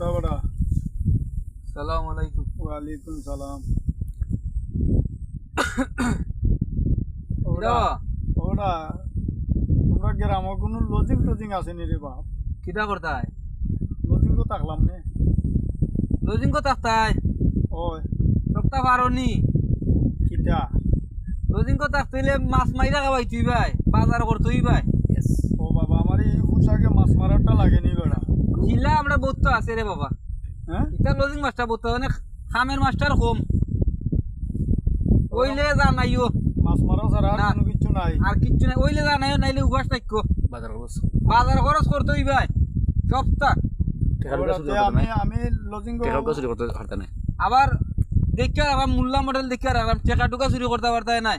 ওটা ওটা সালাম আলাইকুম। ওয়ালাইকুম সালাম। কিরা ওটা তোমরা গ্রামে কোনো লজিং টজিং আছে নি রে বাপ? কিতা করতাই? লজিং তো থাকলাম নে। লজিং কো তাকতাই ওই সপ্তা পারনি। কিটা লজিং কো তাকতাইলে মাছ মাইরা খাবাই তুই ভাই, বাজার করতেই ভাই। ও বাবা আমার এই পোশাকে মাছ মারাটা লাগেনি বেড়া। জিলা আমরা বহুত আছে রে বাবা। হ্যাঁ এটা লজিং মাছটা বহুত মানে খামের মাছটার কম ওইলে জানাইও মাছ মারা ছাড়া আর না। কোনো কিছু নাই। আর কিচ্ছু নাই, ওইলে জানাইও নাইলে উপাস থাকো। বাজার খরচ করতেই ভাই সপ্তাহ। ওটাতে আমি আমি লজিং আবার দেখে আবার মোল্লা মডেল দেখে আর টেকা টুকা চুরি করতে পারতাই নাই।